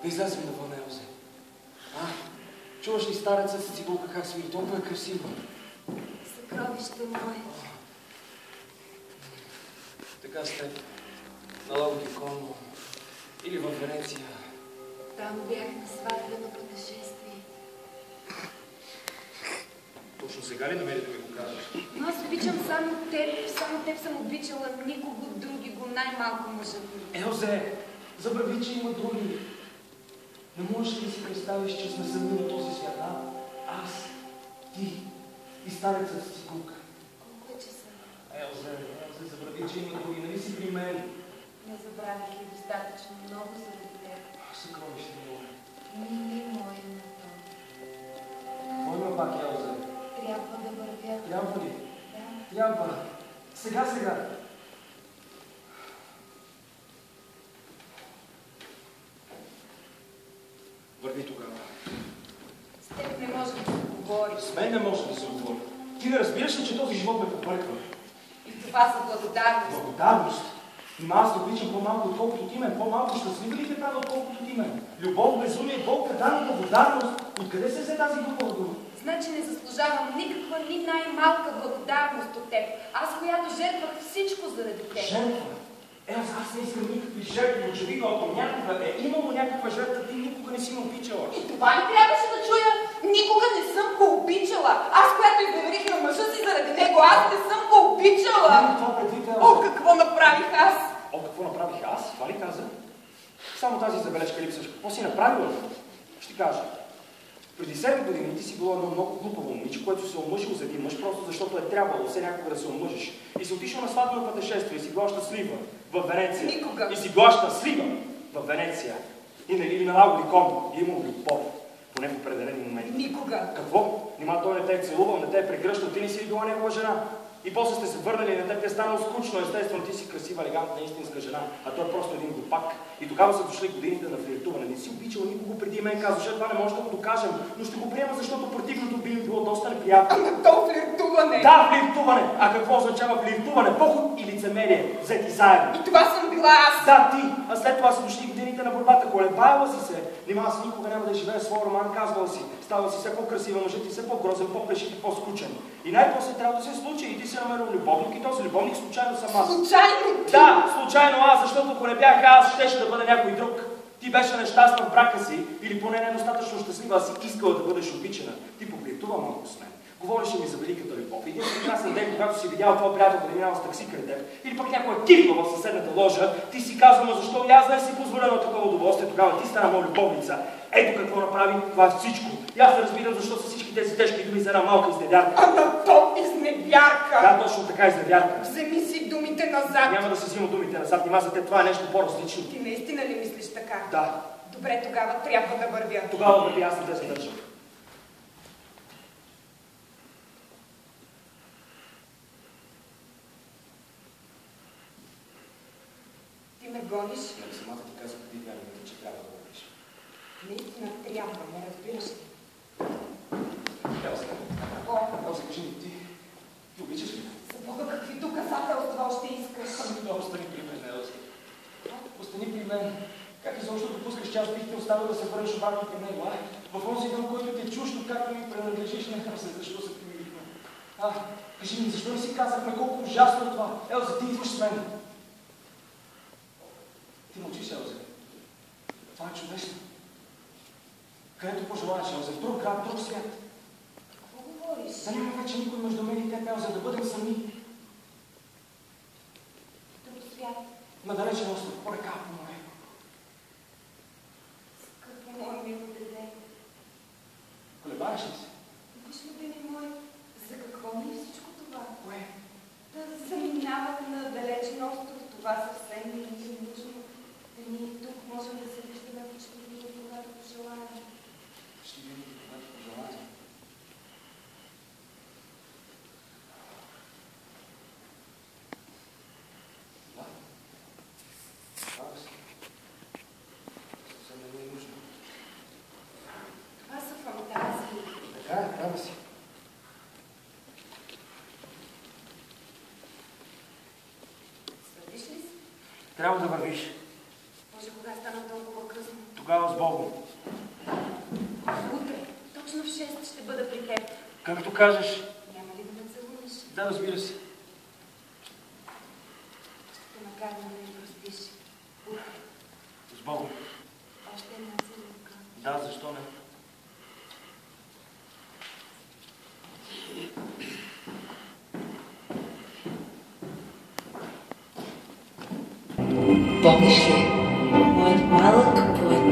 Да излезем навън, Елзе. Чуваш ли старецът с цигулка как свири? Толкова е красиво. Съкровище мое. Така сте на Лаудикон или във Венеция. Там бях на сватбено пътешествие. Точно сега ли намери да ми го кажеш? Но аз обичам само теб съм обичала, никого други го, най-малко мъжа ми. Елзе, забрави, че има други. Не можеш ли да си представиш, че сме сами на този свят, а? Аз, ти и старецът с цигулка. Колко е часа? Елзе, забрави, че има други. Нали си при мен? Не забравих ли достатъчно много заради теб? Съкровище мое. Мили мой на то. Какво има пак, Елзе? Трябва да вървя. Трябва ли? Да. Трябва. Сега. Върви тогава. С теб не може да се говори. С мен не може да се говори. Ти не разбираш ли, че този живот ме побърква? И това за благодарност. Благодарност? Нима аз да обичам по-малко, отколкото ти мен. По-малко щастлива ли те правя, отколкото ти мен? Любов, безумие, болка, дана благодарност. Откъде се взе тази глупава дума? Значи не заслужавам никаква, ни най-малка благодарност от теб. Аз, която жертвах всичко заради теб. Жертва? Аз не искам никакви жертви. Очевидно, ако някога е имало някаква жертва, ти никога не си ме обичала. И това ли трябваше да чуя? Никога не съм го обичала. Аз, която изневерих на мъжа си заради него, аз не съм го обичала. Няма това предвид, Елза. О, какво направих аз? Какво направих аз? Това ли каза? Само тази забележка липсваш. Какво си направила? Ще кажа. Преди 7 години ти си било едно много глупаво момиче, което се омъжило за един мъж, просто защото е трябвало все някога да се омъжиш. И си отишъл на сватбено пътешествие и си била щастлива в Венеция. Никога. И си била щастлива в Венеция. И на Лаудикон. И имал любов. Поне в определени моменти. Никога. Какво? Нима той не те е целувал, не те е прегръщал, ти не си била негова жена. И после сте се върнали и на теб те е станало скучно, естествено, ти си красива, елегантна, истинска жена, а той е просто един глупак. И тогава са дошли годините на флиртуване. Не си обичала никого преди мен, казваше, това не може да го докажем, но ще го приема, защото противното би ми било доста неприятно. Ама то флиртуване! Да, флиртуване! А какво означава флиртуване? Поход и лицемерие, взети заедно. И това съм била аз! Да, ти! А след това са дошли годините на борбата, колебаяла си се. Нима аз никога няма да живея своя роман, казвала си. Става си все по-красива, мъжът ти все по-грозен, по-плешив и по-скучен. И най-после трябва да се случи и ти си намерил любовник и този любовник случайно съм аз. Случайно ти? Да, случайно аз, защото ако не бях аз, щеше да бъде някой друг. Ти беше нещастна в брака си или поне недостатъчно щастлива, а си искала да бъдеш обичана. Ти поплитува малко с мен. Говореше ми за великата любов. Един прекрасен ден, когато си видял твой приятел да минава с такси край теб, или пък някой е кипнал в съседната ложа, ти си казва, но защо и аз не си позволя на такова удоволствие, тогава ти стана моя любовница. Ето какво направи, това е всичко. И аз не разбирам защо са всички тези тежки думи за една малка изневярка. Ама то изневярка! Да, точно така изневярка. Вземи си думите назад. Няма да се взима думите назад, нима за теб това е нещо по-различно. Ти наистина ли мислиш така? Да. Добре, тогава трябва да вървя. Тогава върви, аз не те задържам. Ти ме гониш? Нали самата ти казах преди 2 минути, че трябва да вървиш. Наистина трябва, не разбираш ли? Елза. Какво? Елза, кажи ми, ти обичаш ли? За Бога, какви доказателства още искаш? Да, остани при мен, Елза. Остани при мен. Как изобщо допускаш, че аз бих те оставил да се върнеш обратно към него, а? В онзи дом, който ти е чуждо, както ми принадлежиш, не знам след защо се примирихме. Кажи ми, защо не си казахме колко ужасно е това? Елза, ти идваш с мен. Ти мълчиш, Елза. Това е чудесно. Където пожелаеш, Елза, в друг град, в друг свят. Какво говориш? Да няма вече никой между мен и теб, Елза, да бъдем сами. Друг свят. Надалечен остров, по река, по море. Скъпо мое мило дете. Колебаеш ли се? Виж, любими мой, за какво ми е всичко това? Кое? Да заминаваме на далечен остров, това съвсем не е нужно. Да ние тук можем да се виждаме почти винаги, когато пожелаем. Почти винаги, когато пожелаем. Да. Права си. Съвсем не е нужно. Това са фантазии. Така е, права си. Свърдиш ли си? Трябва да вървиш. Може кога стана толкова късно? Тогава с Богом. Утре, точно в 6 ще бъда при теб. Както кажеш. Няма ли да ме целунеш? Да, разбира се. Ще те накарам да ми простиш. Утре. С Богом. Още една целунка. Да, защо не? Помниш ли? Моят малък поет.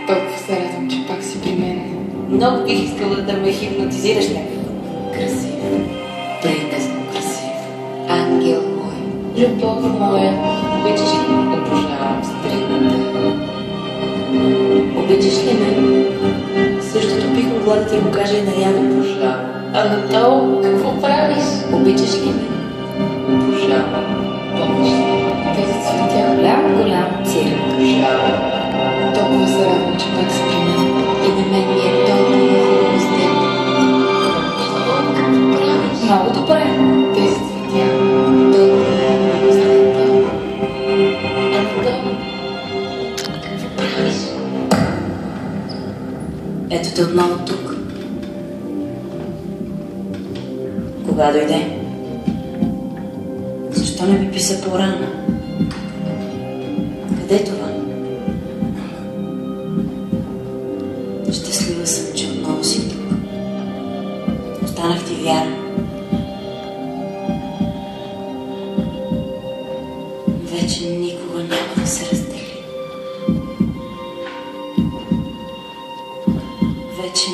Толкова се радвам, че пак си при мен. Много бих искала да ме хипнотизираш някакво. Красив. Приказно красив. Ангел мой. Любов моя. Обичаш ли ме? Обожавам стритната. Обичаш ли ме? Същото бих могла да ти го кажа и на Яна. Обожавам. Анатол, какво правиш? Обичаш ли ме? Обожавам. Помниш ли? Тези цветя. Голям цирк. Обожавам. Толкова се радвам, че пак си при мен. И на мен ми е толкова хубаво с теб. Много добре. Тези цветя. Толкова хубаво с теб. Антон, какво правиш? Ето те отново тук. Кога дойде? Защо не ми писа по-рано? Къде е това? Щастлива съм, че отново си тук. Останах ти вярна. Вече никога няма да се раздели. Вече